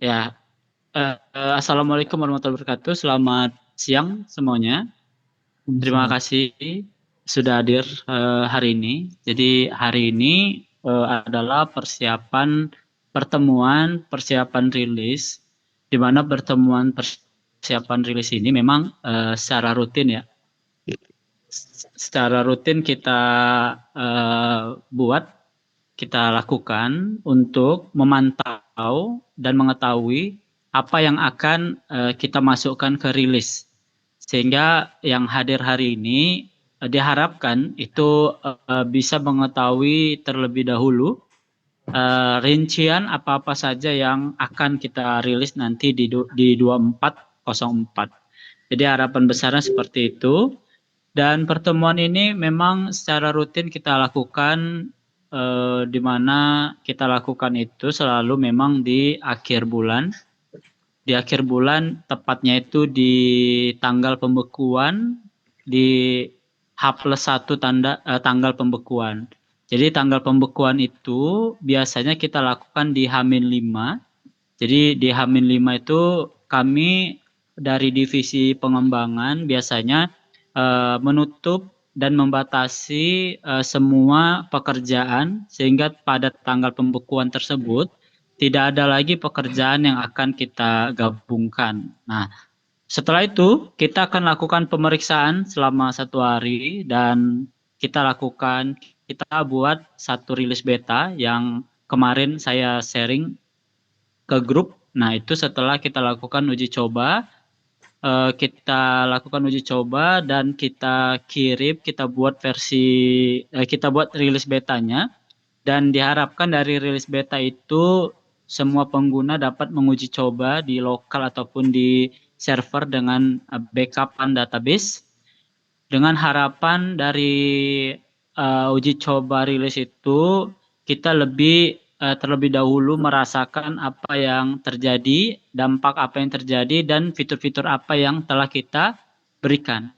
Ya, assalamualaikum warahmatullahi wabarakatuh. Selamat siang semuanya. Terima Sama. kasih sudah hadir hari ini. Jadi hari ini adalah persiapan rilis, di mana persiapan rilis ini memang secara rutin ya. Secara rutin kita buat, kita lakukan untuk memantau dan mengetahui apa yang akan kita masukkan ke rilis. Sehingga yang hadir hari ini diharapkan itu bisa mengetahui terlebih dahulu rincian apa-apa saja yang akan kita rilis nanti di 2404. Jadi harapan besarnya seperti itu. Dan pertemuan ini memang secara rutin kita lakukan, di mana kita lakukan itu selalu memang di akhir bulan. Di akhir bulan, tepatnya itu di tanggal pembekuan, di H+1 tanggal pembekuan. Jadi tanggal pembekuan itu biasanya kita lakukan di H-5. Jadi di H-5 itu kami dari divisi pengembangan biasanya menutup dan membatasi semua pekerjaan sehingga pada tanggal pembekuan tersebut tidak ada lagi pekerjaan yang akan kita gabungkan. Nah, setelah itu kita akan lakukan pemeriksaan selama 1 hari dan kita buat satu rilis beta yang kemarin saya sharing ke grup. Nah, itu setelah kita lakukan uji coba, dan kita buat rilis betanya, dan diharapkan dari rilis beta itu semua pengguna dapat menguji coba di lokal ataupun di server dengan backupan database, dengan harapan dari uji coba rilis itu kita terlebih dahulu merasakan apa yang terjadi, dampak apa yang terjadi, dan fitur-fitur apa yang telah kita berikan.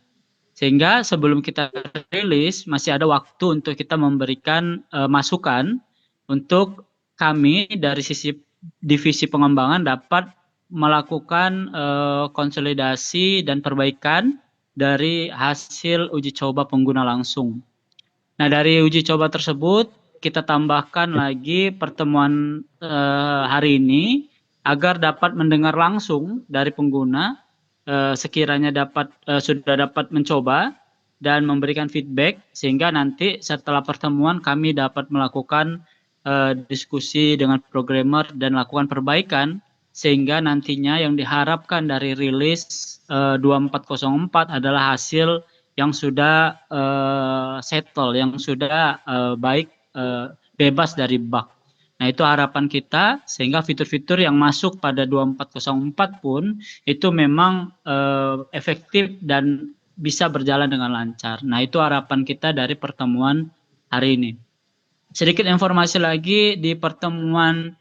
Sehingga sebelum kita rilis masih ada waktu untuk kita memberikan masukan untuk kami dari sisi divisi pengembangan dapat melakukan konsolidasi dan perbaikan dari hasil uji coba pengguna langsung. Nah, dari uji coba tersebut kita tambahkan lagi pertemuan hari ini agar dapat mendengar langsung dari pengguna sekiranya sudah dapat mencoba dan memberikan feedback, sehingga nanti setelah pertemuan kami dapat melakukan diskusi dengan programmer dan lakukan perbaikan, sehingga nantinya yang diharapkan dari rilis 2404 adalah hasil yang sudah settle, yang sudah baik, bebas dari bug. Nah, itu harapan kita, sehingga fitur-fitur yang masuk pada 2404 pun itu memang efektif dan bisa berjalan dengan lancar. Nah, itu harapan kita dari pertemuan hari ini. Sedikit informasi lagi, di pertemuan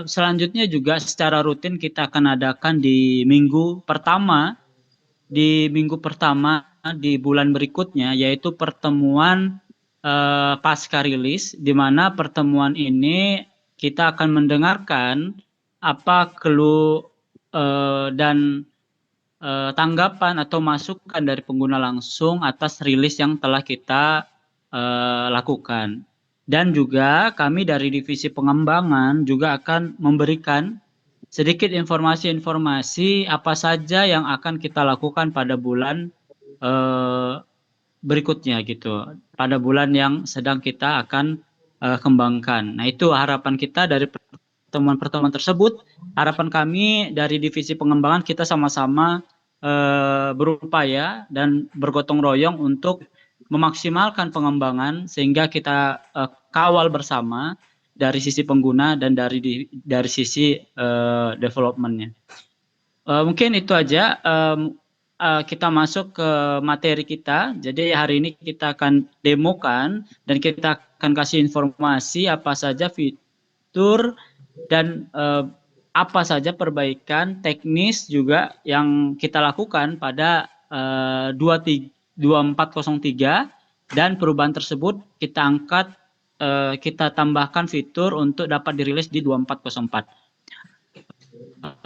selanjutnya juga secara rutin kita akan adakan di minggu pertama di bulan berikutnya, yaitu pertemuan pasca rilis, di mana pertemuan ini kita akan mendengarkan apa keluh dan tanggapan atau masukan dari pengguna langsung atas rilis yang telah kita lakukan. Dan juga kami dari divisi pengembangan juga akan memberikan sedikit informasi-informasi apa saja yang akan kita lakukan pada bulan berikutnya gitu, pada bulan yang sedang kita akan kembangkan. Nah, itu harapan kita dari pertemuan-pertemuan tersebut. Harapan kami dari divisi pengembangan, kita sama-sama berupaya dan bergotong royong untuk memaksimalkan pengembangan sehingga kita kawal bersama dari sisi pengguna dan dari sisi development-nya. Mungkin itu aja. Kita masuk ke materi kita. Jadi hari ini kita akan demokan dan kita akan kasih informasi apa saja fitur dan apa saja perbaikan teknis juga yang kita lakukan pada 2403, dan perubahan tersebut kita angkat, kita tambahkan fitur untuk dapat dirilis di 2404.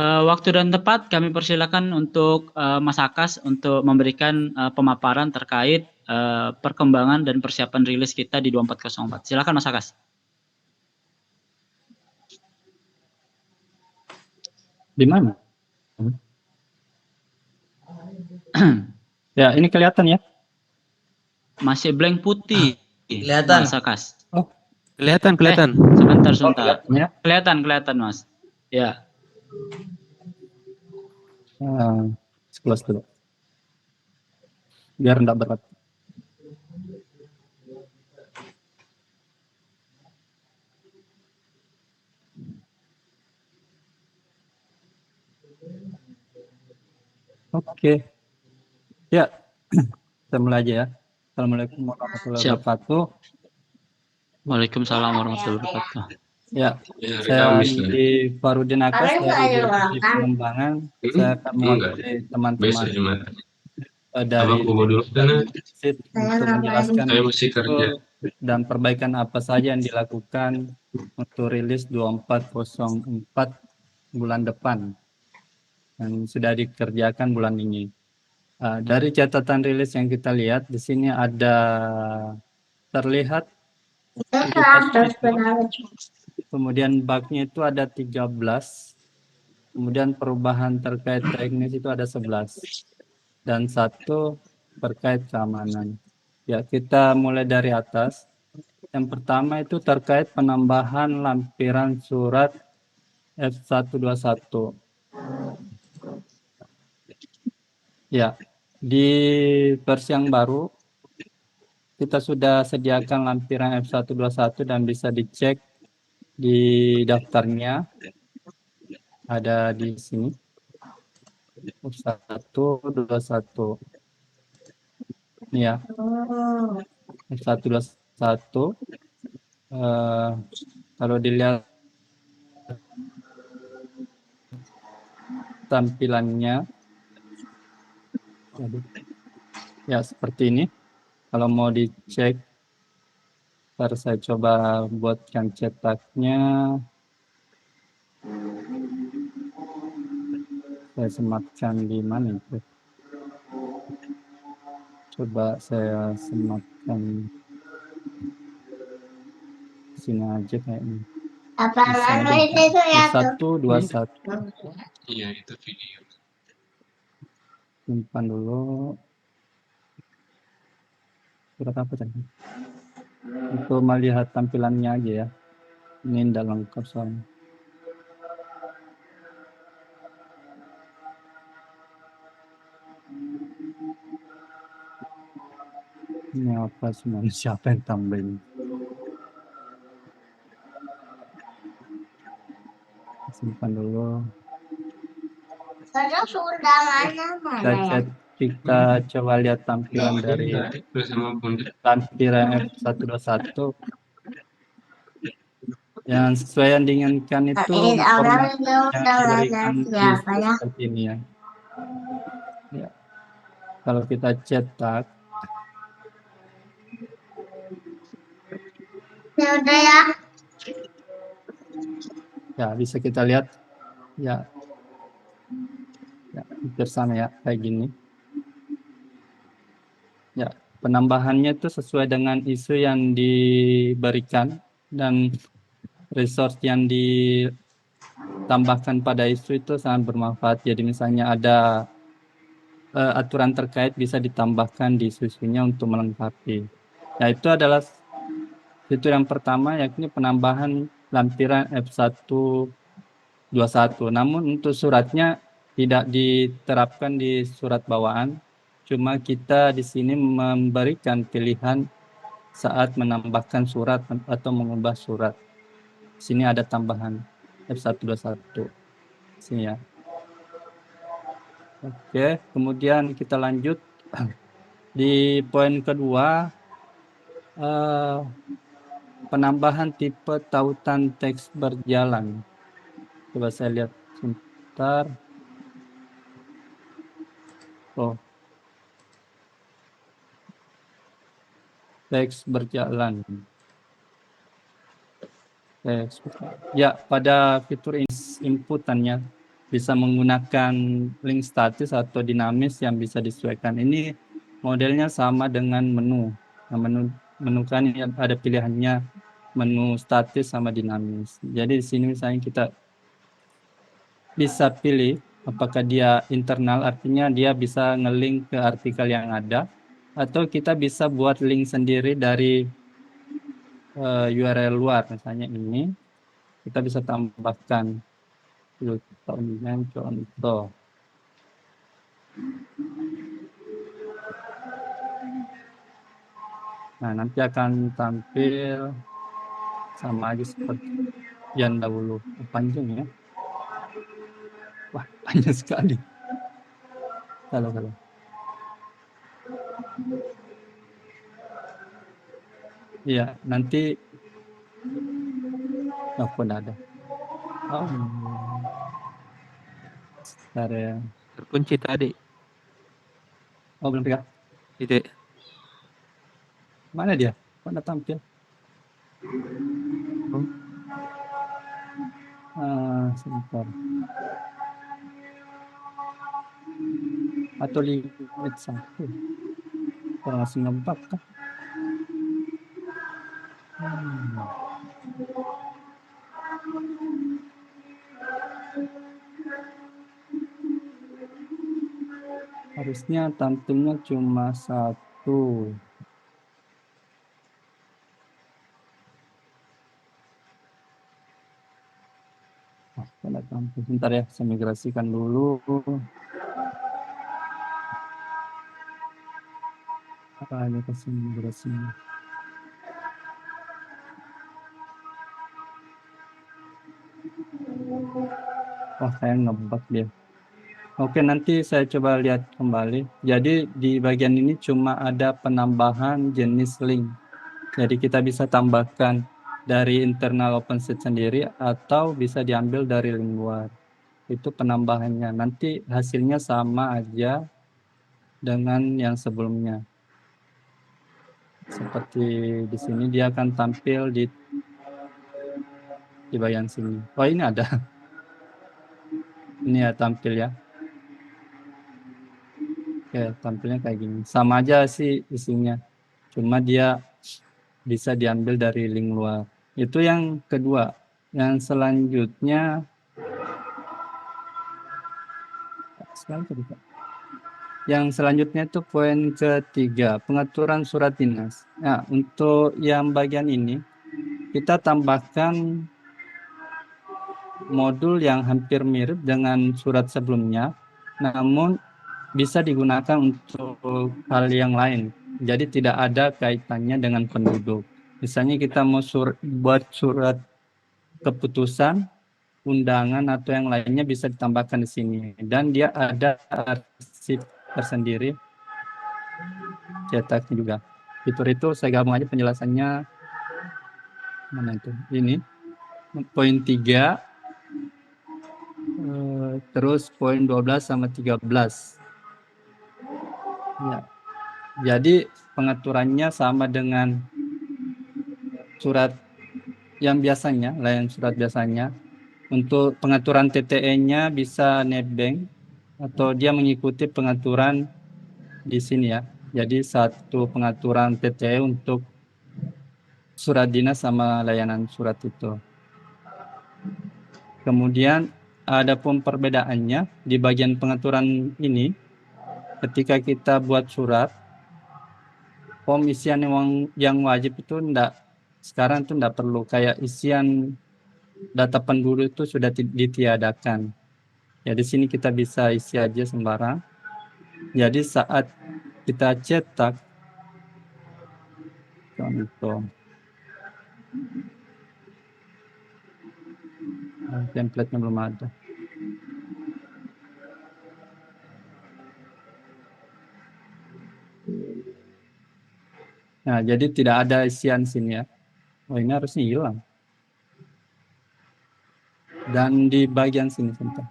Waktu dan tempat kami persilakan untuk Mas Akas untuk memberikan pemaparan terkait perkembangan dan persiapan rilis kita di 2404. Silakan Mas Akas. Di mana? Ya, ini kelihatan ya? Masih blank putih. Kelihatan. Mas Akas. Oh, Kelihatan. Sebentar. kelihatan ya? Kelihatan Mas. Ya. Close dulu. Biar enggak berat. Oke. Ya, kita mulai aja ya. Assalamualaikum warahmatullahi Siap. wabarakatuh. Waalaikumsalam warahmatullahi wabarakatuh. Ya, saya di Farudin Akas dari Divisi Pengembangan. Saya akan mewakili teman-teman dari SIT untuk menjelaskan dan perbaikan apa saja yang dilakukan untuk rilis 2404 bulan depan yang sudah dikerjakan bulan ini. Dari catatan rilis yang kita lihat di sini ada terlihat kemudian bugnya itu ada 13, kemudian perubahan terkait teknis itu ada 11 dan 1 terkait keamanan. Ya, kita mulai dari atas. Yang pertama itu terkait penambahan lampiran surat F121. Ya, di versi yang baru kita sudah sediakan lampiran F121 dan bisa dicek di daftarnya. Ada di sini. F121. Ini ya. F121. Kalau dilihat tampilannya ya seperti ini. Kalau mau dicek, ntar saya coba buatkan cetaknya. Saya sematkan di mana itu? Coba saya sematkan sini aja kayaknya. Apaan itu ya? 121. Iya, itu video. Simpan dulu. Surat apa tadi? Untuk melihat tampilannya aja ya. Ini tidak lengkap soalnya. Ini apa semuanya? Siapa yang tambahin? Simpan dulu. Sudah mana? Kita coba lihat tampilan dari lampiran F121. Yang sesuai yang diinginkan itu format yang diberikan seperti ini ya. Ya. Kalau kita cetak, ya bisa kita lihat ya, hampir sama ya kayak gini. Ya, penambahannya itu sesuai dengan isu yang diberikan dan resource yang ditambahkan pada isu itu sangat bermanfaat. Jadi misalnya ada aturan terkait bisa ditambahkan di isu-isunya untuk melengkapi. Nah, itu adalah fitur yang pertama, yakni penambahan lampiran F121. Namun untuk suratnya tidak diterapkan di surat bawaan. Cuma kita di sini memberikan pilihan saat menambahkan surat atau mengubah surat. Sini ada tambahan F121. Sini ya. Oke, kemudian kita lanjut di poin kedua, penambahan tipe tautan teks berjalan. Coba saya lihat sebentar. Oh, teks berjalan. Ya, pada fitur inputannya bisa menggunakan link statis atau dinamis yang bisa disesuaikan. Ini modelnya sama dengan menu. Nah, menu kan ada pilihannya menu statis sama dinamis. Jadi di sini misalnya kita bisa pilih apakah dia internal, artinya dia bisa nge-link ke artikel yang ada, atau kita bisa buat link sendiri dari URL luar. Misalnya ini, kita bisa tambahkan contoh. Nah, nanti akan tampil sama aja seperti yang dahulu. Panjang ya. Wah, panjang sekali. Salah. Iya, nanti pun ada. Oh, bentar ya. Terkunci tadi. Oh, belum pegang. Itu. Mana dia? Kok nggak tampil? Sebentar. Atau limit 1. Orang masih ngebug kah? Harusnya tampilnya cuma 1. Kalau tampil, bentar ya, saya migrasikan dulu. Apa ini kasih migrasi? Wah, saya ngebug dia. Oke, nanti saya coba lihat kembali. Jadi di bagian ini cuma ada penambahan jenis link. Jadi kita bisa tambahkan dari internal OpenSearch sendiri atau bisa diambil dari link luar. Itu penambahannya. Nanti hasilnya sama aja dengan yang sebelumnya. Seperti di sini dia akan tampil di bagian sini. Oh, ini ada. Ini ya tampil ya. Oke, tampilnya kayak gini. Sama aja sih isinya. Cuma dia bisa diambil dari link luar. Itu yang kedua. Yang selanjutnya itu poin ketiga, pengaturan surat dinas. Nah, untuk yang bagian ini kita tambahkan modul yang hampir mirip dengan surat sebelumnya, namun bisa digunakan untuk hal yang lain. Jadi tidak ada kaitannya dengan penduduk. Misalnya kita mau buat surat keputusan, undangan atau yang lainnya bisa ditambahkan di sini. Dan dia ada arsip tersendiri, cetaknya juga. Fitur itu saya gabung aja penjelasannya. Mana itu? Ini poin 3, terus poin 12 sama 13. Ya. Jadi pengaturannya sama dengan surat yang biasanya, layan surat biasanya. Untuk pengaturan TTE-nya bisa netbank atau dia mengikuti pengaturan di sini ya. Jadi satu pengaturan TTE untuk surat dinas sama layanan surat itu. Kemudian ada pun perbedaannya di bagian pengaturan ini, ketika kita buat surat, form isian yang wajib itu sekarang itu enggak perlu, kayak isian data penduduk itu sudah ditiadakan. Ya di sini kita bisa isi aja sembarang. Jadi saat kita cetak contoh template-nya belum ada. Nah, jadi tidak ada isian sini ya. Oh, ini harusnya hilang. Dan di bagian sini sebentar.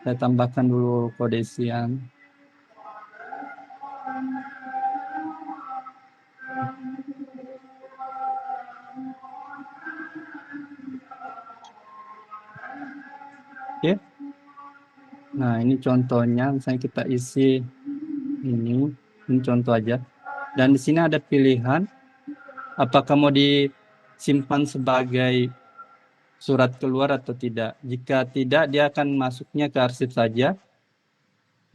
Saya tambahkan dulu kode isian. Nah, ini contohnya, misalnya kita isi ini contoh aja. Dan di sini ada pilihan apakah mau disimpan sebagai surat keluar atau tidak. Jika tidak, dia akan masuknya ke arsip saja,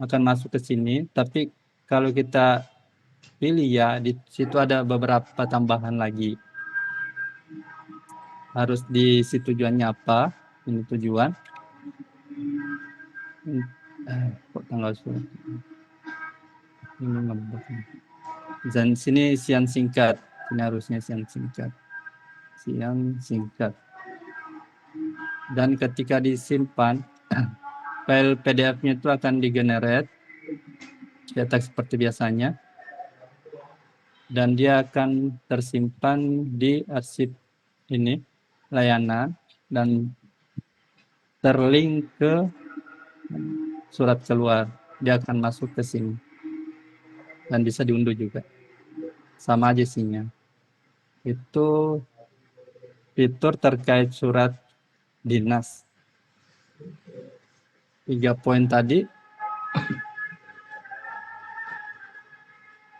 akan masuk ke sini. Tapi kalau kita pilih ya, di situ ada beberapa tambahan lagi. Harus diisi tujuannya apa, ini tujuan. Kok tanggal surat? Ini ngembak. Dan sini isian singkat. Ini harusnya isian singkat. Isian singkat. Dan ketika disimpan, file PDF-nya itu akan digenerate, cetak seperti biasanya, dan dia akan tersimpan di arsip ini, layanan, dan terlink ke surat keluar. Dia akan masuk ke sini. Dan bisa diunduh juga. Sama aja isinya. Itu fitur terkait surat dinas. 3 poin tadi.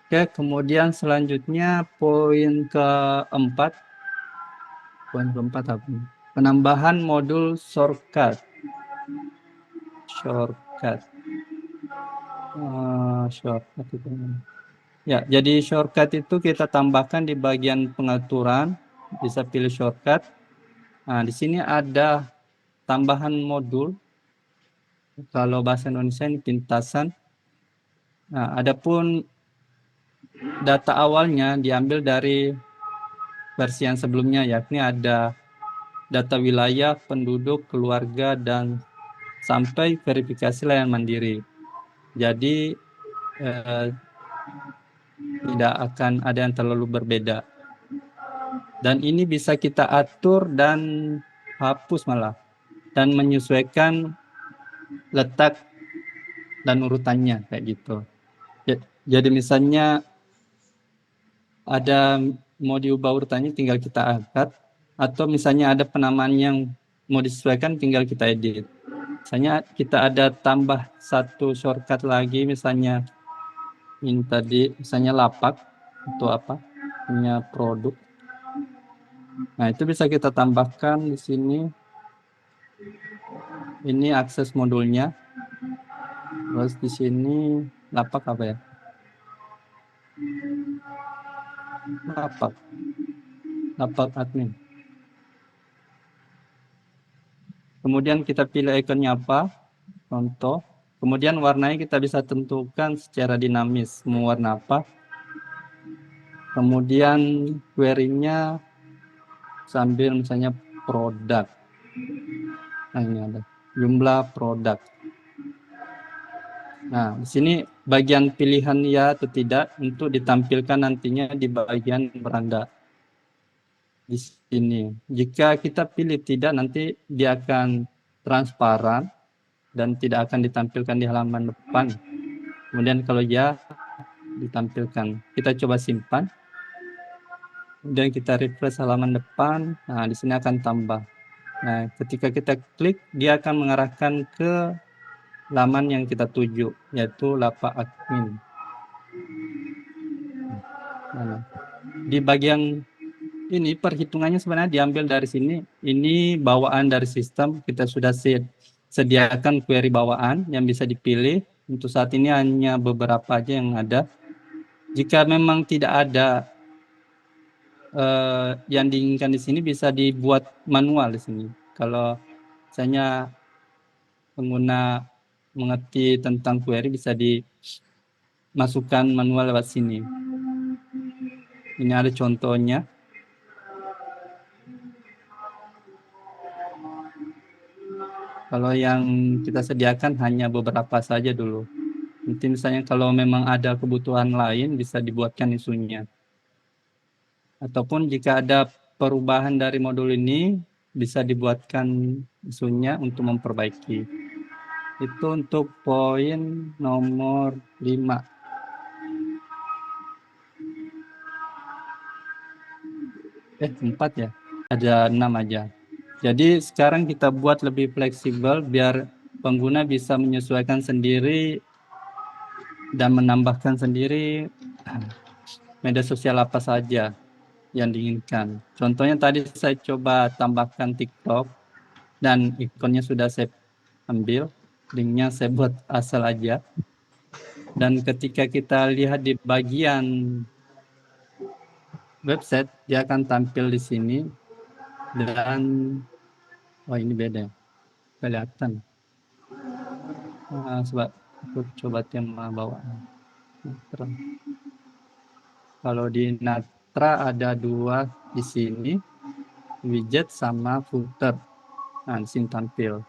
Oke, kemudian selanjutnya poin keempat. Poin keempat apa? Penambahan modul shortcut. Shortcut itu. Ya, jadi shortcut itu kita tambahkan di bagian pengaturan, bisa pilih shortcut. Nah, di sini ada tambahan modul. Kalau bahasa Indonesia ini pintasan. Nah, adapun data awalnya diambil dari versi yang sebelumnya, yakni ada data wilayah, penduduk, keluarga, dan sampai verifikasi layanan mandiri. Jadi tidak akan ada yang terlalu berbeda. Dan ini bisa kita atur dan hapus malah, dan menyesuaikan letak dan urutannya kayak gitu. Jadi misalnya ada mau diubah urutannya, tinggal kita angkat, atau misalnya ada penamaan yang mau disesuaikan, tinggal kita edit. Misalnya kita ada tambah satu shortcut lagi, misalnya ini tadi, misalnya lapak itu apa, punya produk. Nah, itu bisa kita tambahkan di sini. Ini akses modulnya. Terus di sini lapak apa ya? Lapak admin. Kemudian kita pilih ikonnya apa, contoh. Kemudian warnanya kita bisa tentukan secara dinamis, mau warna apa. Kemudian query-nya sambil misalnya produk. Nah, ini ada jumlah produk. Nah, di sini bagian pilihan ya atau tidak untuk ditampilkan nantinya di bagian beranda. Di sini. Jika kita pilih tidak, nanti dia akan transparan dan tidak akan ditampilkan di halaman depan. Kemudian kalau ya, ditampilkan. Kita coba simpan. Kemudian kita refresh halaman depan. Nah, di sini akan tambah. Nah, ketika kita klik, dia akan mengarahkan ke laman yang kita tuju, yaitu lapak admin. Nah, di bagian ini perhitungannya sebenarnya diambil dari sini. Ini bawaan dari sistem. Kita sudah sediakan query bawaan yang bisa dipilih. Untuk saat ini hanya beberapa aja yang ada. Jika memang tidak ada yang diinginkan di sini, bisa dibuat manual di sini. Kalau misalnya pengguna mengerti tentang query, bisa dimasukkan manual lewat sini. Ini ada contohnya. Kalau yang kita sediakan hanya beberapa saja dulu. Nanti misalnya kalau memang ada kebutuhan lain, bisa dibuatkan isunya. Ataupun jika ada perubahan dari modul ini, bisa dibuatkan isunya untuk memperbaiki. Itu untuk poin nomor 5. 4 ya? Ada 6 aja. Jadi sekarang kita buat lebih fleksibel biar pengguna bisa menyesuaikan sendiri dan menambahkan sendiri media sosial apa saja yang diinginkan. Contohnya tadi saya coba tambahkan TikTok dan ikonnya sudah saya ambil, linknya saya buat asal aja. Dan ketika kita lihat di bagian website, dia akan tampil di sini dan ini beda, kelihatan. Sebab aku coba tema bawaan. Kalau di Natra ada 2 di sini, widget sama footer. Nah, di sini tampil.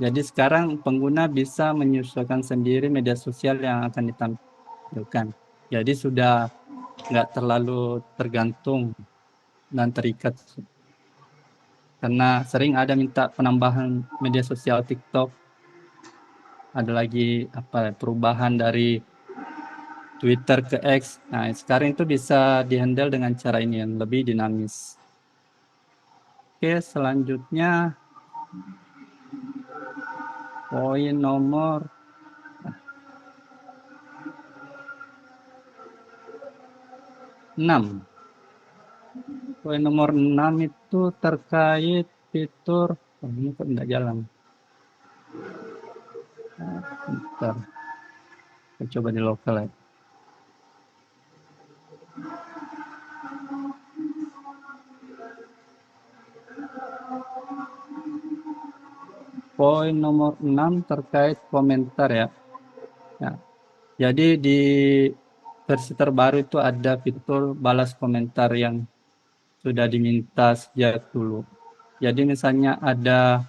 Jadi sekarang pengguna bisa menyesuaikan sendiri media sosial yang akan ditampilkan. Jadi sudah nggak terlalu tergantung dan terikat. Karena sering ada minta penambahan media sosial TikTok. Ada lagi perubahan dari Twitter ke X. Nah, sekarang itu bisa dihandle dengan cara ini yang lebih dinamis. Oke, selanjutnya poin nomor 6. Poin nomor 6 itu terkait fitur ini kok tidak jalan. Bentar. Kita coba di lokal ya. Poin nomor 6 terkait komentar ya. Jadi di versi terbaru itu ada fitur balas komentar yang sudah diminta sejak dulu. Jadi misalnya ada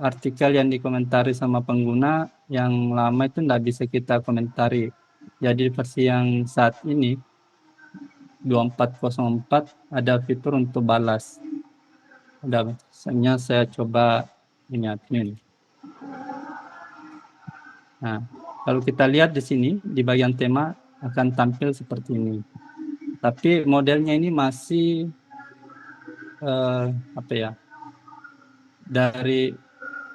artikel yang dikomentari sama pengguna, yang lama itu tidak bisa kita komentari. Jadi versi yang saat ini 2404 ada fitur untuk balas. Misalnya saya coba ini admin. Nah, kalau kita lihat di sini di bagian tema akan tampil seperti ini. Tapi modelnya ini masih dari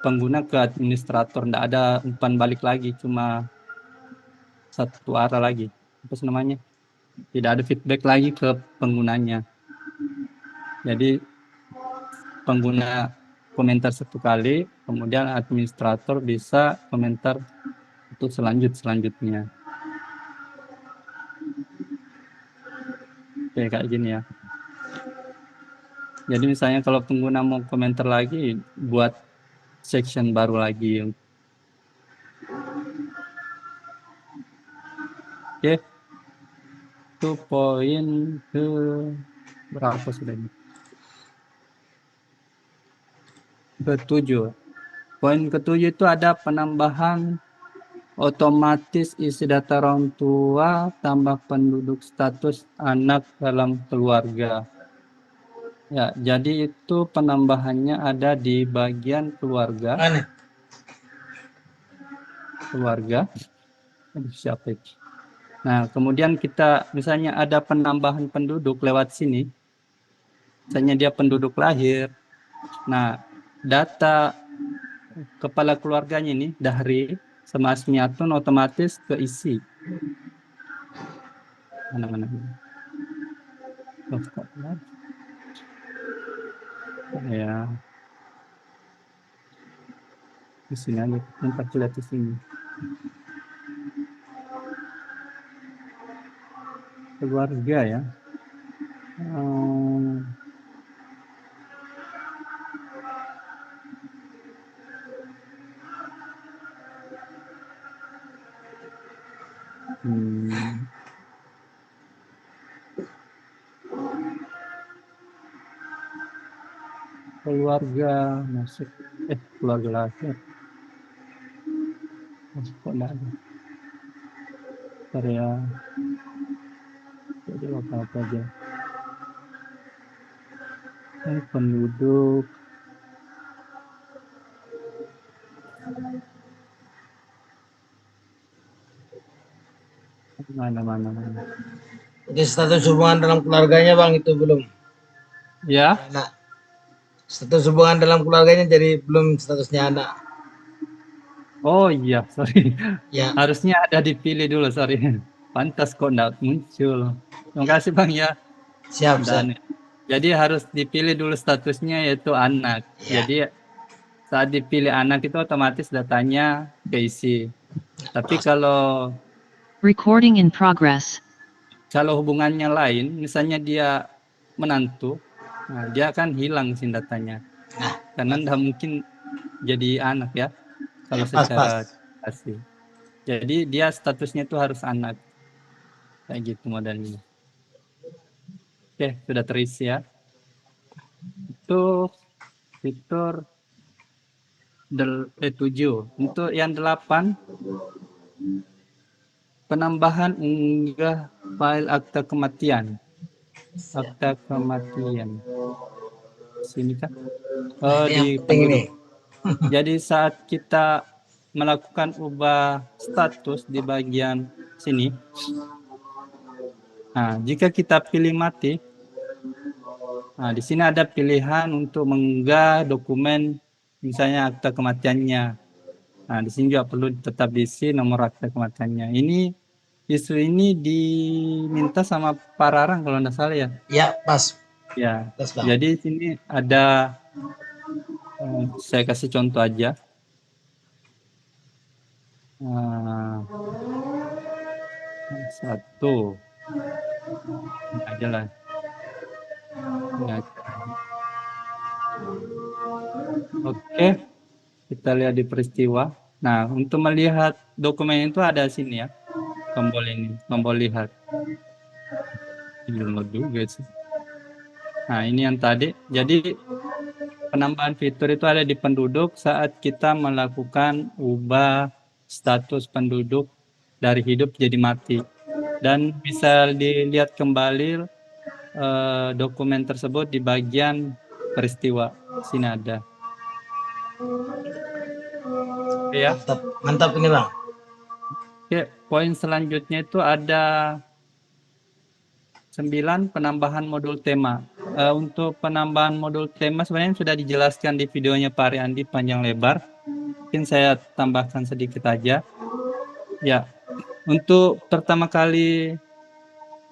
pengguna ke administrator, tidak ada umpan balik lagi, cuma satu arah lagi. Apa namanya? Tidak ada feedback lagi ke penggunanya. Jadi pengguna komentar 1 kali, kemudian administrator bisa komentar untuk selanjutnya. Oke, kayak gini ya. Jadi misalnya kalau pengguna mau komentar lagi, buat section baru lagi. Oke. Itu poin ke berapa sudah ini? Ke-7. Poin ke-7 itu ada penambahan otomatis isi data orang tua tambah penduduk status anak dalam keluarga. Ya, jadi itu penambahannya ada di bagian keluarga. Siapa itu? Nah, kemudian kita misalnya ada penambahan penduduk lewat sini. Misalnya dia penduduk lahir. Nah, data kepala keluarganya ini Dahri sama Asmiatun otomatis keisi. Mana? Ya. Di sini aja, tempat lihat di sini. Keluarga ya. Keluarga masuk keluarga lahir masuk kok enggak ada karya jadi apa aja penduduk mana Jadi status hubungan dalam keluarganya Bang itu belum ya nah, Status hubungan dalam keluarganya jadi belum statusnya anak. Oh iya, sorry. Ya, Harusnya ada dipilih dulu, sorry. Pantas kok enggak muncul. Terima kasih Bang ya. siap. Dan jadi harus dipilih dulu statusnya yaitu anak. Ya. Jadi saat dipilih anak itu otomatis datanya keisi. Tapi kalau Recording in progress. hubungannya lain, misalnya dia menantu, nah dia akan hilang sih datanya. Nah, Karena tidak mungkin jadi anak ya, kalau pas. secara asli. Jadi dia statusnya itu harus anak. Kayak gitu modelnya. Oke, sudah terisi ya. Itu fitur 7. Untuk yang 8, penambahan unggah file akta kematian. Akta kematian. Sini kan? Oh, di penduduk. Jadi saat kita melakukan ubah status di bagian sini, nah jika kita pilih mati, nah di sini ada pilihan untuk mengunggah dokumen, misalnya akta kematiannya. Nah di sini juga perlu tetap diisi nomor akta kematiannya. Ini isu ini diminta sama Pak Rarang kalau tidak salah ya. Ya, pas. Ya. Pas, Bang. Jadi sini ada, saya kasih contoh aja. Satu ini aja lah. Oke, kita lihat di peristiwa. Nah, untuk melihat dokumen itu ada sini ya, tombol ini, tombol lihat. Ini juga sih. Nah, ini yang tadi. Jadi penambahan fitur itu ada di penduduk saat kita melakukan ubah status penduduk dari hidup jadi mati. Dan bisa dilihat kembali dokumen tersebut di bagian peristiwa. Sini ada. Oke ya. Mantap ini Bang. Oke, poin selanjutnya itu ada 9, penambahan modul tema. Untuk penambahan modul tema sebenarnya sudah dijelaskan di videonya Pak Ariandi panjang lebar. Mungkin saya tambahkan sedikit aja. Ya, untuk pertama kali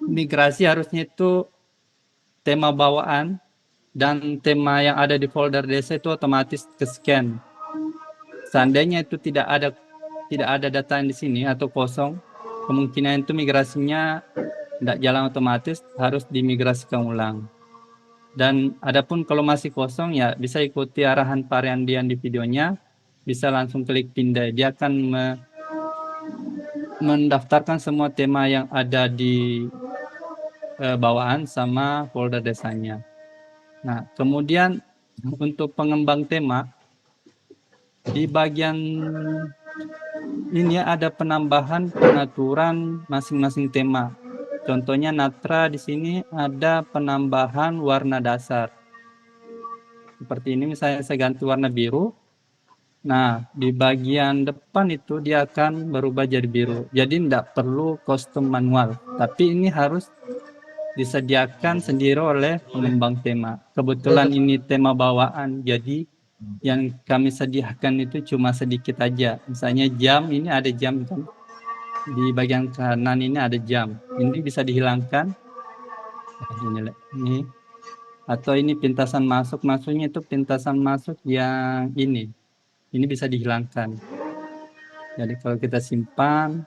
migrasi harusnya itu tema bawaan dan tema yang ada di folder desa itu otomatis ke scan. Seandainya itu tidak ada data di sini atau kosong, kemungkinan itu migrasinya tidak jalan otomatis, harus dimigrasikan ulang. Dan adapun kalau masih kosong ya bisa ikuti arahan Pak Ariandian di videonya, bisa langsung klik pindah. Dia akan mendaftarkan semua tema yang ada di bawaan sama folder desanya. Nah, kemudian untuk pengembang tema di bagian ini ada penambahan pengaturan masing-masing tema. Contohnya Natra di sini ada penambahan warna dasar. Seperti ini misalnya saya ganti warna biru. Nah, di bagian depan itu dia akan berubah jadi biru. Jadi tidak perlu custom manual, tapi ini harus disediakan sendiri oleh pengembang tema. Kebetulan ini tema bawaan, jadi yang kami sediakan itu cuma sedikit aja. Misalnya jam, ini ada jam kan. Di bagian kanan ini ada jam. Ini bisa dihilangkan. Ini. Atau ini pintasan masuk. Maksudnya itu pintasan masuk yang ini. Ini bisa dihilangkan. Jadi kalau kita simpan,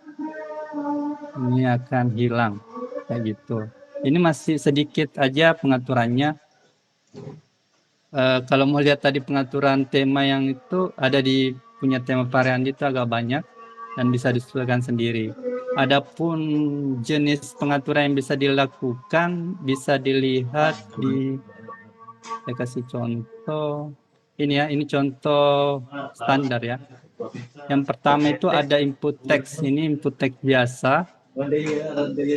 ini akan hilang. Kayak gitu. Ini masih sedikit aja pengaturannya. Kalau mau lihat tadi pengaturan tema yang itu ada di punya tema Pak Ariandi itu agak banyak dan bisa disesuaikan sendiri. Adapun jenis pengaturan yang bisa dilakukan bisa dilihat di, saya kasih contoh ini ya, ini contoh standar ya. Yang pertama itu ada input teks, ini input teks biasa.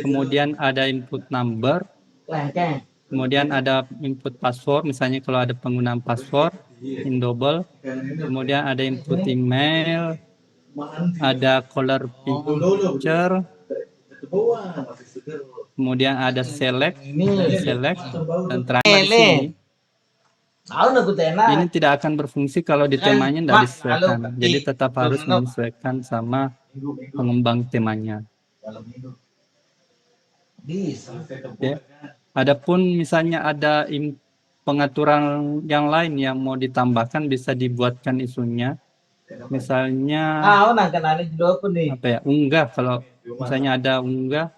Kemudian ada input number. Kemudian ada input password, misalnya kalau ada penggunaan password, in double. Kemudian ada input email, ada color picture, kemudian ada select, dan terakhir di sini Tahu aku tenar. Ini tidak akan berfungsi kalau di Kan, temanya tidak Mak, disesuaikan. kalau Jadi di- tetap harus belum, menyesuaikan sama pengembang temanya. Bisa. Ya. Adapun misalnya ada pengaturan yang lain yang mau ditambahkan bisa dibuatkan isunya. Misalnya Ah, nak kenalin dulu aku nih. apa ya? Unggah, kalau misalnya ada unggah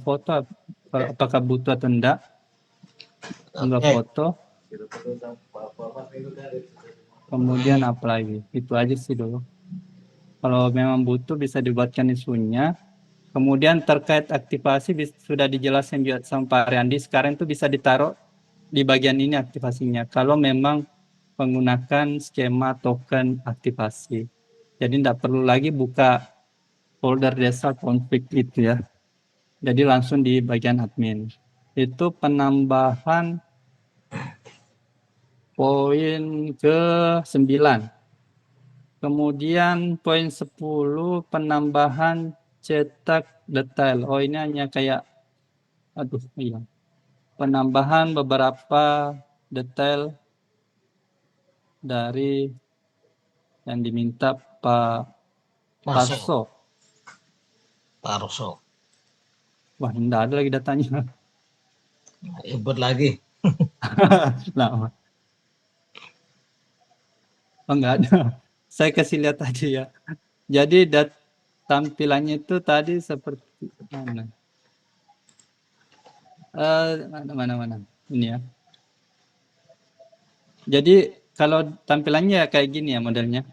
foto, apakah butuh atau enggak? Unggah Oke. foto. Kemudian apa lagi? Itu aja sih dulu. Kalau memang butuh bisa dibuatkan isunya. Kemudian terkait aktivasi sudah dijelaskan juga sama Pak Ariandi. Sekarang itu bisa ditaruh di bagian ini aktivasinya. Kalau memang menggunakan skema token aktivasi. Jadi tidak perlu lagi buka folder desa config itu ya. Jadi langsung di bagian admin. Itu penambahan poin ke-9. Kemudian poin 10 penambahan cetak detail. Oh, ini hanya kayak iya. Penambahan beberapa detail dari yang diminta Pak Parso. Parso. Wah, enggak ada lagi datanya. Input lagi. Nah, oh, enggak ada. Saya kasih lihat aja ya. Jadi tampilannya itu tadi seperti mana? Mana. Ini ya. Jadi kalau tampilannya kayak gini ya modelnya.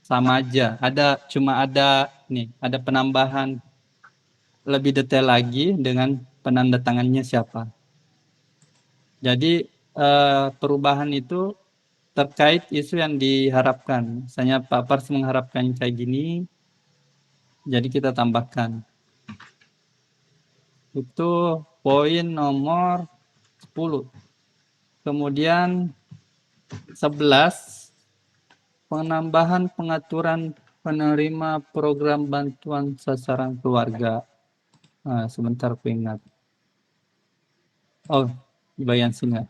Sama aja. Cuma ada penambahan lebih detail lagi dengan penanda tangannya siapa. Jadi perubahan itu terkait isu yang diharapkan. Misalnya Pak Pars mengharapkan kayak gini, jadi kita tambahkan. Itu poin nomor 10. Kemudian 11, penambahan pengaturan penerima program bantuan sasaran keluarga. Nah, sebentar aku ingat. Oh, di bagian sini.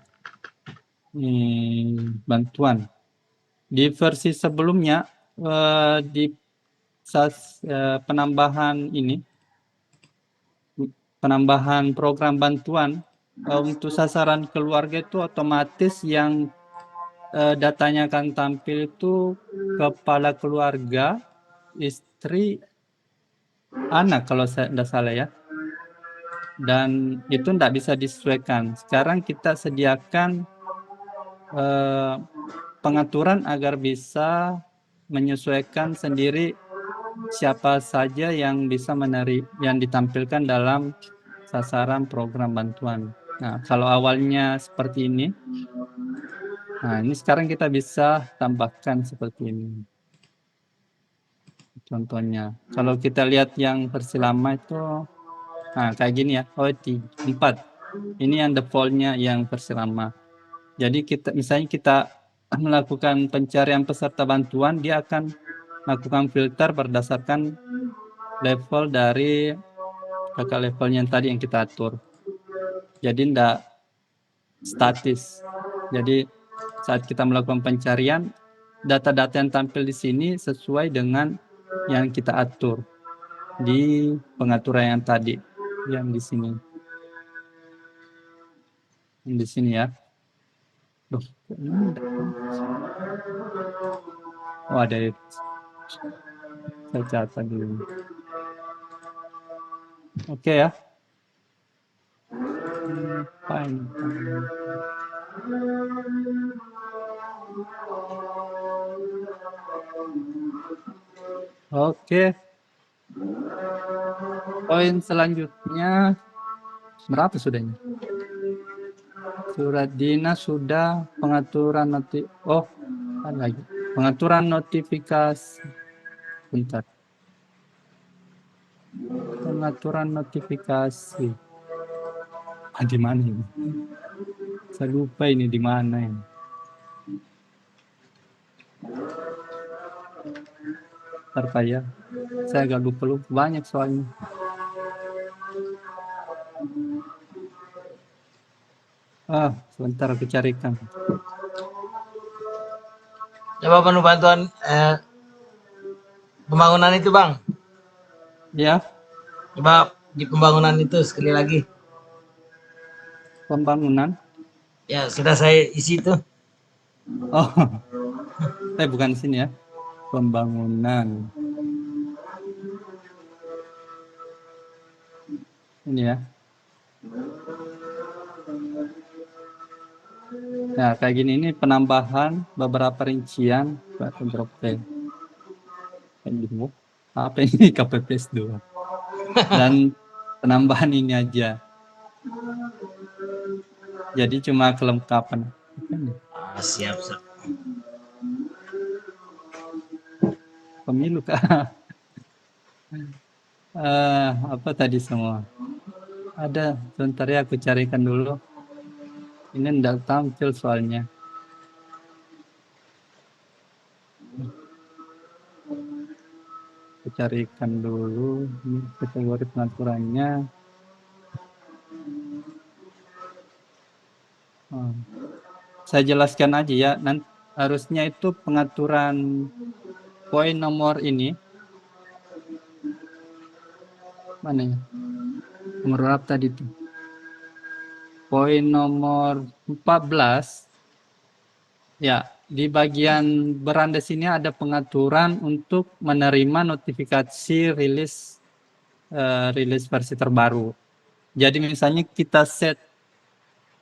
Bantuan. Di versi sebelumnya, di penambahan program bantuan untuk sasaran keluarga itu otomatis yang datanya akan tampil itu kepala keluarga, istri, anak kalau saya tidak salah ya. Dan itu tidak bisa disesuaikan. Sekarang kita sediakan pengaturan agar bisa menyesuaikan sendiri siapa saja yang bisa yang ditampilkan dalam sasaran program bantuan. Nah, kalau awalnya seperti ini, nah ini sekarang kita bisa tambahkan seperti ini. Contohnya, kalau kita lihat yang versi lama itu, nah kayak gini ya, 4. Ini yang defaultnya yang versi lama. Jadi misalnya kita melakukan pencarian peserta bantuan, dia akan melakukan filter berdasarkan level dari kakak levelnya yang tadi yang kita atur. Jadi tidak statis. Jadi saat kita melakukan pencarian, data-data yang tampil di sini sesuai dengan yang kita atur di pengaturan yang tadi, yang di sini. Yang di sini ya. Oh, ada. Saya catat dulu. Oke ya. Fine. Oke. Poin selanjutnya berapa sudahnya? Surat dinas sudah, pengaturan lagi. Pengaturan notifikasi. Bentar. Pengaturan notifikasi. Di mana ini? Saya lupa ini di mana ini. Bentar Pak ya. Saya agak lupa banyak soalnya. Sebentar aku carikan. Coba penuh bantuan pembangunan itu, Bang. Ya, Coba di pembangunan itu sekali lagi. pembangunan. Ya, sudah saya isi itu. Oh, bukan sini ya. Pembangunan. Ini ya. Nah, kayak gini ini penambahan beberapa rincian drop pen. Apa ini KPPS 2 dan penambahan ini aja. Jadi cuma kelengkapan. Siap. Pemilu kah? Apa tadi semua? Ada, sebentar ya aku carikan dulu. Ini enggak tampil soalnya. Aku carikan dulu ini kategori pengaturannya. Saya jelaskan aja ya. Nanti harusnya itu pengaturan poin nomor ini. Mana ya? Nomor berapa tadi itu? Poin nomor 14. Ya, di bagian beranda sini ada pengaturan untuk menerima notifikasi rilis versi terbaru. Jadi misalnya kita set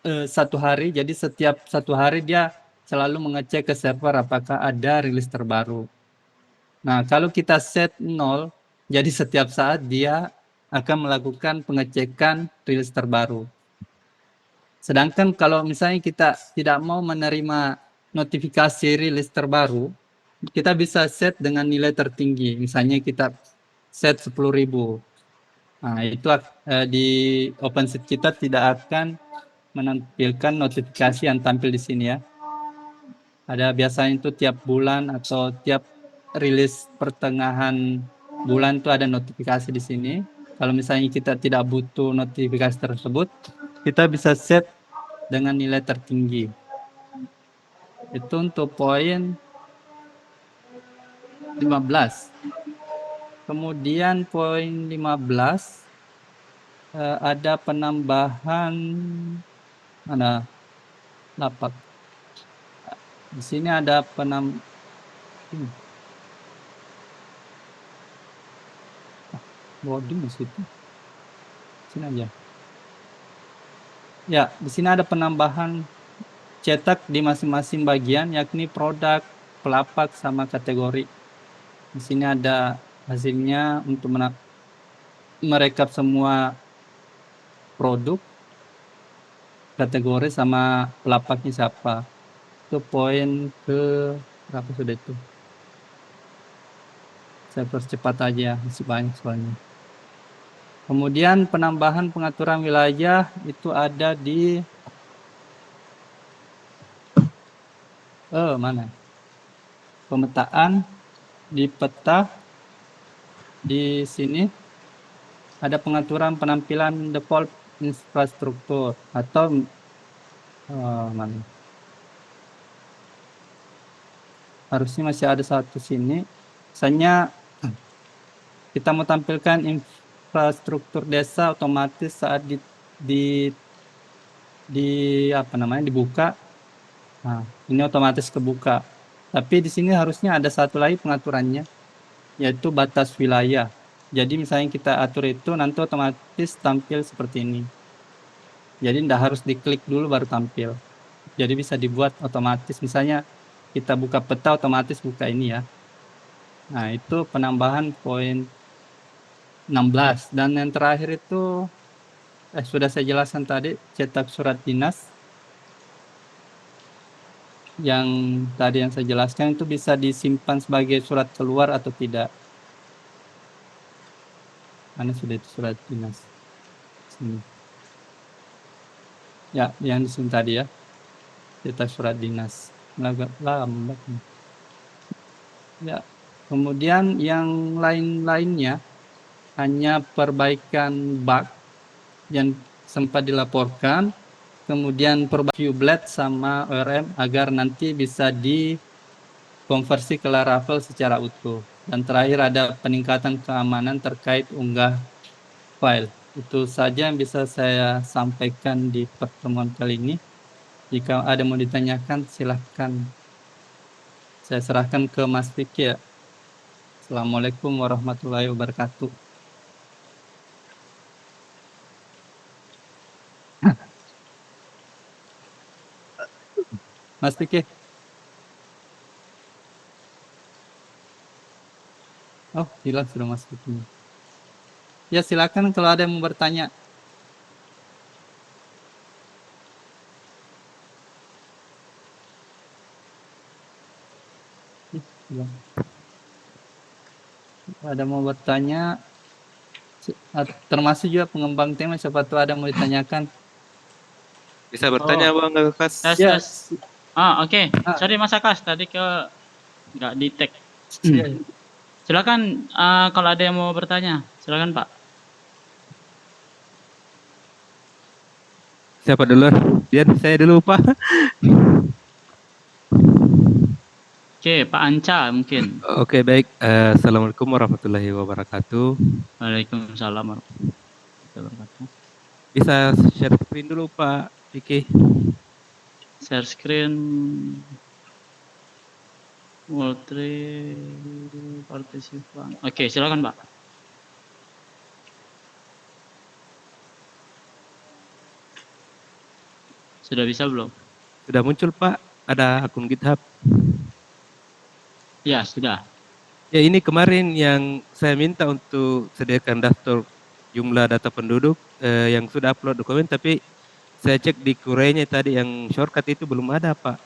1 hari, jadi setiap 1 hari dia selalu mengecek ke server apakah ada rilis terbaru. Nah, kalau kita set 0, jadi setiap saat dia akan melakukan pengecekan rilis terbaru. Sedangkan kalau misalnya kita tidak mau menerima notifikasi rilis terbaru, kita bisa set dengan nilai tertinggi. Misalnya kita set 10.000. Nah, itu di OpenSeat kita tidak akan menampilkan notifikasi yang tampil di sini ya. Ada biasanya itu tiap bulan atau tiap rilis pertengahan bulan itu ada notifikasi di sini. Kalau misalnya kita tidak butuh notifikasi tersebut, kita bisa set dengan nilai tertinggi. Itu untuk poin 15. Kemudian poin 15 ada penambahan mana lapak. Di sini ada boarding di situ. Sini aja. Ya, di sini ada penambahan cetak di masing-masing bagian, yakni produk, pelapak, sama kategori. Di sini ada hasilnya untuk merekap semua produk, kategori, sama pelapaknya siapa. Itu poin ke berapa sudah itu? Saya percepat aja, masih banyak soalnya. Kemudian penambahan pengaturan wilayah itu ada di mana? Pemetaan di peta. Di sini ada pengaturan penampilan default infrastruktur atau mana? Harusnya masih ada satu sini. Misalnya kita mau tampilkan infrastruktur desa otomatis saat dibuka. Nah, ini otomatis kebuka. Tapi di sini harusnya ada satu lagi pengaturannya, yaitu batas wilayah. Jadi misalnya kita atur itu, nanti otomatis tampil seperti ini. Jadi tidak harus diklik dulu baru tampil. Jadi bisa dibuat otomatis. Misalnya kita buka peta, otomatis buka ini ya. Nah, itu penambahan poin 16. Dan yang terakhir itu sudah saya jelaskan tadi, cetak surat dinas. Yang tadi yang saya jelaskan itu bisa disimpan sebagai surat keluar atau tidak. Mana sudah itu surat dinas? Sini. Ya, yang di sini tadi ya. Cetak surat dinas. Lambat. Ya, kemudian yang lain-lainnya hanya perbaikan bug yang sempat dilaporkan kemudian perubahan view blade sama ORM agar nanti bisa dikonversi ke Laravel secara utuh. Dan terakhir ada peningkatan keamanan terkait unggah file. Itu saja yang bisa saya sampaikan di pertemuan kali ini. Jika ada mau ditanyakan, silahkan. Saya serahkan ke Mas Vicky ya. Assalamualaikum warahmatullahi wabarakatuh. Mas Vicky. Oh, hilang sudah Mas Vicky. Ya, silakan kalau ada yang mau bertanya. Ada mau bertanya, termasuk juga pengembang tema, siapa tahu ada yang mau ditanyakan. Bisa bertanya Bang Akas? Tes, Ya. tes. Oke. Sorry Mas Akas, tadi nggak di tag. Ya. Silakan kalau ada yang mau bertanya, silakan Pak. Siapa duluan? Biar saya dulu Pak. Oke, Pak Anca mungkin. Oke baik. Assalamualaikum warahmatullahi wabarakatuh. Waalaikumsalam warahmatullahi wabarakatuh. Bisa share screen dulu Pak Vicky. Share screen. Multi partisipan. Oke, silakan Pak. Sudah bisa belum? Sudah muncul Pak. Ada akun GitHub. Ya, sudah. Ya ini kemarin yang saya minta untuk sediakan daftar jumlah data penduduk yang sudah upload dokumen, tapi saya cek di Query-nya tadi yang shortcut itu belum ada Pak.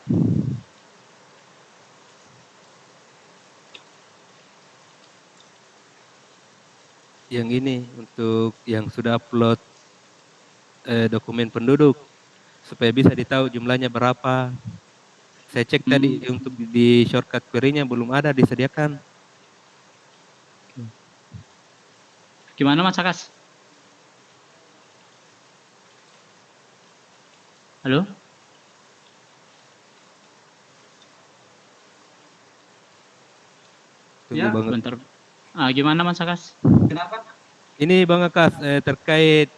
Yang ini untuk yang sudah upload dokumen penduduk supaya bisa ditahu jumlahnya berapa. Saya cek tadi untuk di shortcut query-nya belum ada disediakan. Gimana Mas Akas? Halo? Tunggu Ya, Bang. Bentar. Gimana Mas Akas? Kenapa? Ini Bang Akas terkait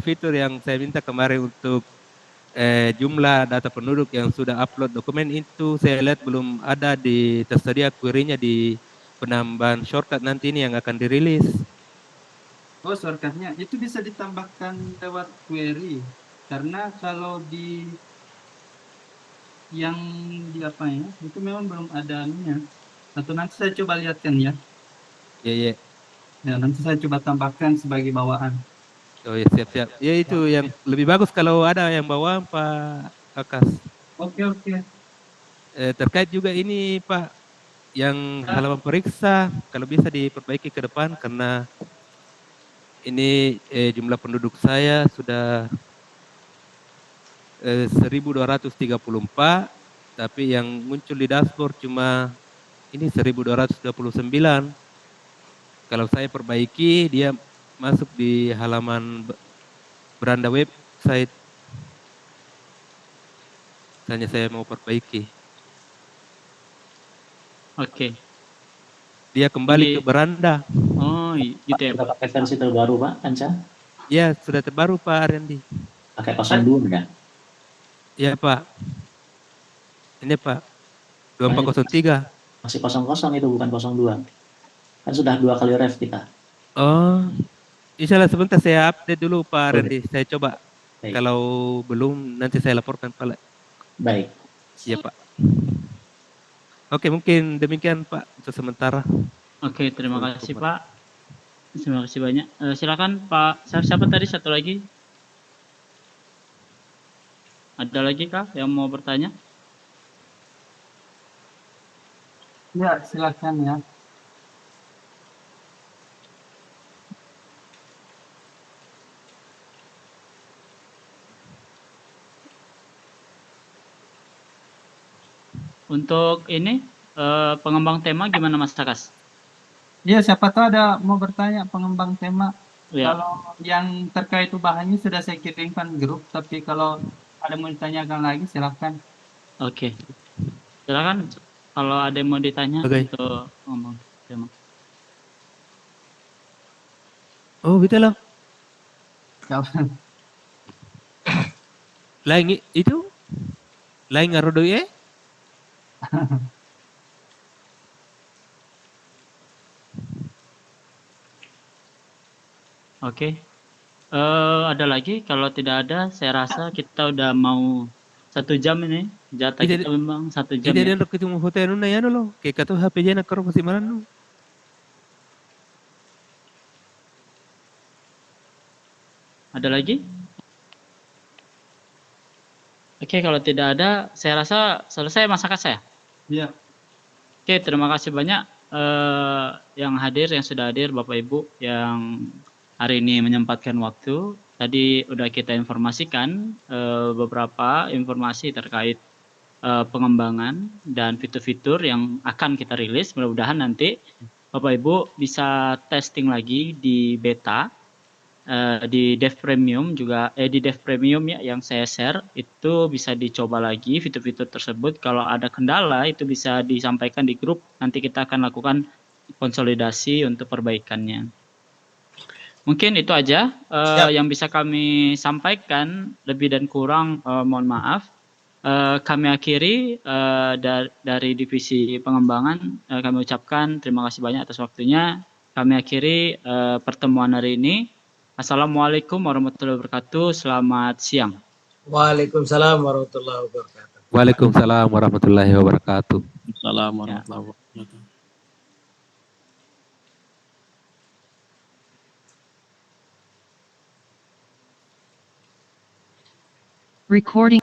fitur yang saya minta kemarin untuk jumlah data penduduk yang sudah upload dokumen itu saya lihat belum ada tersedia query-nya di penambahan shortcut nanti ini yang akan dirilis. Oh, shortcutnya itu bisa ditambahkan lewat query. Karena kalau yang di apa ya, itu memang belum ada anunya. Atau nanti saya coba lihatkan ya. Iya. Ya, nanti saya coba tambahkan sebagai bawaan. Oh ya siap. Ya itu yang lebih bagus kalau ada yang bawa Pak Akas. Oke. Terkait juga ini Pak, yang halaman periksa kalau bisa diperbaiki ke depan karena ini jumlah penduduk saya sudah 1234, tapi yang muncul di dashboard cuma ini 1229. Kalau saya perbaiki dia masuk di halaman beranda website. Misalnya saya mau perbaiki. Oke. Dia kembali ke beranda. Oh, gitu ya. Kita pakai versi terbaru Pak Anca? Ya, sudah terbaru Pak Randy. Pakai 02 kan? Ya Pak. Ini Pak. 2403. Masih 00 itu bukan 02. Kan sudah 2 kali ref kita. Oh. Insyaallah sebentar saya update dulu Pak Randy. Saya coba. Baik. Kalau belum nanti saya laporkan Pak. Baik. Iya Pak. Oke, mungkin demikian Pak untuk sementara. Oke, terima kasih Pak. Terima kasih banyak. Silakan Pak. Siapa tadi satu lagi? Ada lagi kah yang mau bertanya? Ya, silakan ya. Untuk ini pengembang tema gimana Mas Takas? Iya, siapa tahu ada mau bertanya pengembang tema. Ya. Kalau yang terkait bahannya sudah saya kirimkan grup, tapi kalau ada mau ditanyakan lagi silakan. Oke. Silakan kalau ada yang mau ditanya Oke. untuk ngomong. Terima. Oh, gitu lah. Siapa? Lain itu? Lain ngaruh ya? Oke. Ada lagi? Kalau tidak ada, saya rasa kita udah mau 1 jam ini. Jatah kita memang 1 jam Kita ya. ada ketemu hotel nuna ya lo. Kayak kata HP jana karo pasti malam nu. Ada lagi? Oke, kalau tidak ada, saya rasa selesai masakan saya. Iya. Oke, terima kasih banyak yang sudah hadir Bapak Ibu yang hari ini menyempatkan waktu. Tadi udah kita informasikan beberapa informasi terkait pengembangan dan fitur-fitur yang akan kita rilis. Mudah-mudahan nanti Bapak Ibu bisa testing lagi di beta, di Dev Premium juga, di Dev Premium ya yang saya share itu bisa dicoba lagi fitur-fitur tersebut. Kalau ada kendala itu bisa disampaikan di grup. Nanti kita akan lakukan konsolidasi untuk perbaikannya. Mungkin itu aja yang bisa kami sampaikan. Lebih dan kurang mohon maaf. Kami akhiri dari divisi pengembangan, kami ucapkan terima kasih banyak atas waktunya. Kami akhiri pertemuan hari ini. Assalamualaikum warahmatullahi wabarakatuh. Selamat siang. Waalaikumsalam warahmatullahi wabarakatuh. Waalaikumsalam warahmatullahi wabarakatuh. Assalamualaikum warahmatullahi wabarakatuh. Recording